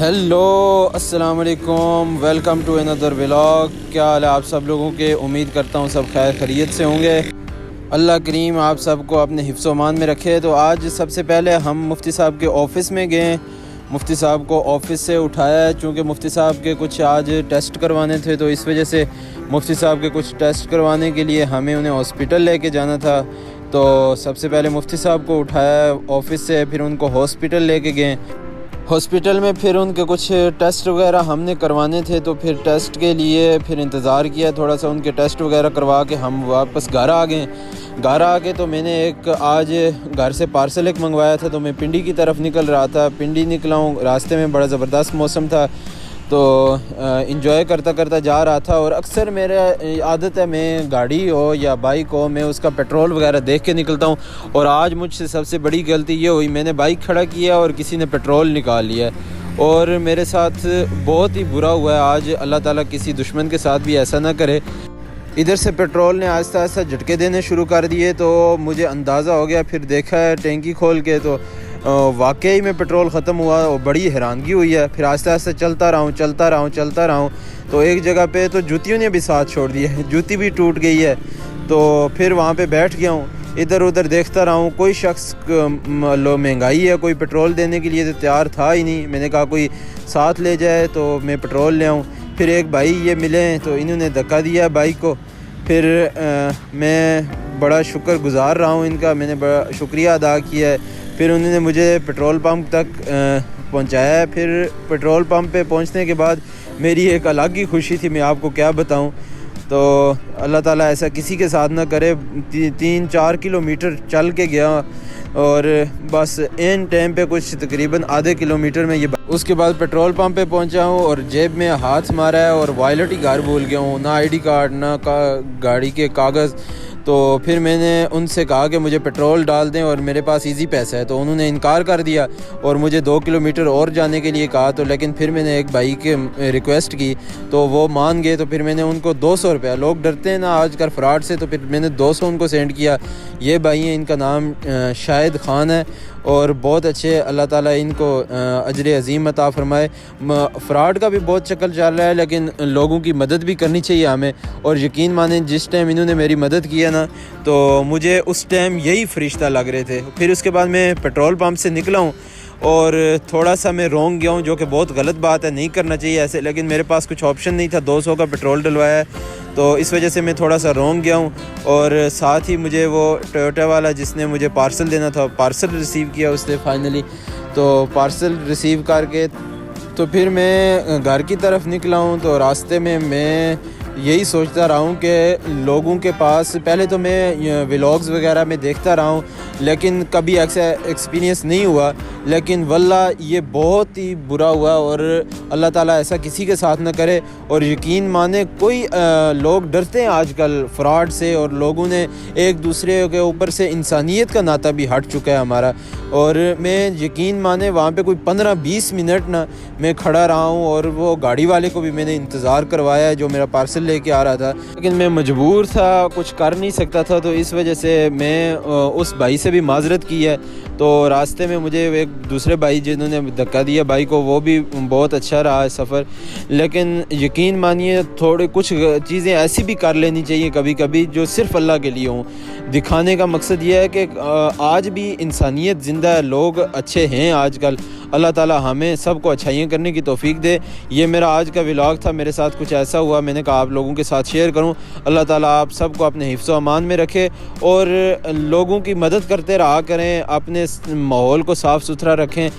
Hello अस्सलाम वालेकुम, welcome to another vlog. क्या हाल है आप सब लोगों के? उम्मीद करता हूँ सब खैर खैरियत से होंगे। अल्लाह करीम आप सबको अपने हिफ्ज़ व अमान में रखे। तो आज सबसे पहले हम मुफ्ती साहब के ऑफ़िस में गए। मुफ्ती साहब को ऑफ़िस से उठाया है चूँकि मुफ्ती साहब के कुछ आज टेस्ट करवाने थे, तो इस वजह से मुफ्ती साहब के कुछ टेस्ट करवाने के लिए हमें उन्हें हॉस्पिटल लेके जाना था। तो सबसे पहले मुफ्ती साहब को उठाया ऑफ़िस से, फिर उनको हॉस्पिटल लेके गए। हॉस्पिटल में फिर उनके कुछ टेस्ट वगैरह हमने करवाने थे, तो फिर टेस्ट के लिए फिर इंतज़ार किया थोड़ा सा। उनके टेस्ट वगैरह करवा के हम वापस घर आ गए। घर आके तो मैंने आज घर से पार्सल एक मंगवाया था, तो मैं पिंडी की तरफ निकल रहा था। पिंडी निकला हूँ, रास्ते में बड़ा ज़बरदस्त मौसम था, तो इंजॉय करता करता जा रहा था। और अक्सर मेरा आदत है, मैं गाड़ी हो या बाइक हो, मैं उसका पेट्रोल वगैरह देख के निकलता हूँ। और आज मुझसे सबसे बड़ी गलती ये हुई, मैंने बाइक खड़ा किया और किसी ने पेट्रोल निकाल लिया और मेरे साथ बहुत ही बुरा हुआ है। आज अल्लाह ताला किसी दुश्मन के साथ भी ऐसा ना करे। इधर से पेट्रोल ने आहिस्ता आहिस्ता झटके देने शुरू कर दिए, तो मुझे अंदाज़ा हो गया। फिर देखा है टैंकी खोल के, तो वाकई में पेट्रोल ख़त्म हुआ और बड़ी हैरानगी हुई है। फिर आहिस्ता आहिस्ता चलता रहा हूँ तो एक जगह पे तो जूतियों ने भी साथ छोड़ दिया है, जूती भी टूट गई है। तो फिर वहाँ पे बैठ गया हूँ, इधर उधर देखता रहा हूँ। कोई शख्स महंगाई है, कोई पेट्रोल देने के लिए तो तैयार था ही नहीं। मैंने कहा कोई साथ ले जाए तो मैं पेट्रोल ले आऊँ। फिर एक भाई ये मिले तो इन्होंने धक्का दिया बाइक को। फिर मैं बड़ा शुक्रगुज़ार रहा हूँ इनका, मैंने बड़ा शुक्रिया अदा किया है। फिर उन्होंने मुझे पेट्रोल पंप तक पहुँचाया है। फिर पेट्रोल पंप पे पहुँचने के बाद मेरी एक अलग ही खुशी थी, मैं आपको क्या बताऊँ। तो अल्लाह ताला ऐसा किसी के साथ ना करे। 3-4 किलोमीटर चल के गया और बस एन टाइम पे कुछ तकरीबन आधे किलोमीटर में उसके बाद पेट्रोल पंप पे पहुंचा हूँ और जेब में हाथ मारा है और वॉलेट ही घर भूल गया हूँ, ना आईडी कार्ड ना गाड़ी के कागज़। तो फिर मैंने उनसे कहा कि मुझे पेट्रोल डाल दें और मेरे पास इजी पैसा है, तो उन्होंने इनकार कर दिया और मुझे 2 किलोमीटर और जाने के लिए कहा। तो लेकिन फिर मैंने एक भाई के रिक्वेस्ट की तो वो मान गए। तो फिर मैंने उनको 200 रुपया, लोग डरते हैं ना आजकल फ्रॉड से, तो फिर मैंने 200 उनको सेंड किया। ये भाई हैं, इनका नाम शाहिद ख़ान है और बहुत अच्छे, अल्लाह ताला इनको अजर अज़ीम अता फ़रमाए। फ़्रॉड का भी बहुत चक्कर चल रहा है, लेकिन लोगों की मदद भी करनी चाहिए हमें। और यकीन माने जिस टाइम इन्होंने मेरी मदद किया ना, तो मुझे उस टाइम यही फरिश्ता लग रहे थे। फिर उसके बाद मैं पेट्रोल पंप से निकला हूँ और थोड़ा सा मैं रोंग गया हूँ, जो कि बहुत गलत बात है, नहीं करना चाहिए ऐसे, लेकिन मेरे पास कुछ ऑप्शन नहीं था। 200 का पेट्रोल डलवाया है, तो इस वजह से मैं थोड़ा सा रोंग गया हूँ। और साथ ही मुझे वो टोयोटा वाला जिसने मुझे पार्सल देना था, पार्सल रिसीव किया उसने फाइनली। तो पार्सल रिसीव करके तो फिर मैं घर की तरफ निकला हूँ। तो रास्ते में मैं यही सोचता रहा हूँ कि लोगों के पास, पहले तो मैं व्लॉग्स वगैरह में देखता रहा हूँ, लेकिन कभी ऐसा एक्सपीरियंस नहीं हुआ। लेकिन वल्लाह ये बहुत ही बुरा हुआ और अल्लाह ताला ऐसा किसी के साथ न करे। और यकीन माने कोई लोग डरते हैं आजकल फ्रॉड से, और लोगों ने एक दूसरे के ऊपर से इंसानियत का नाता भी हट चुका है हमारा। और मैं यकीन माने वहाँ पे कोई 15-20 मिनट ना मैं खड़ा रहा हूँ, और वो गाड़ी वाले को भी मैंने इंतज़ार करवाया है जो मेरा पार्सल लेके आ रहा था, लेकिन मैं मजबूर था, कुछ कर नहीं सकता था। तो इस वजह से मैं उस भाई से भी माजरत की है। तो रास्ते में मुझे एक दूसरे भाई जिन्होंने धक्का दिया भाई को, वो भी बहुत अच्छा रहा है सफ़र। लेकिन यकीन मानिए थोड़े कुछ चीज़ें ऐसी भी कर लेनी चाहिए कभी कभी जो सिर्फ़ अल्लाह के लिए हों। दिखाने का मकसद ये है कि आज भी इंसानियत ज़िंदा है, लोग अच्छे हैं आजकल। अल्लाह ताला हमें सबको अच्छाइयाँ करने की तौफीक दे। ये मेरा आज का व्लॉग था, मेरे साथ कुछ ऐसा हुआ, मैंने कहा आप लोगों के साथ शेयर करूं। अल्लाह ताला आप सबको अपने हिफ्ज़ व अमान में रखे और लोगों की मदद करते रहा करें, अपने माहौल को साफ़ सुथरा रखें।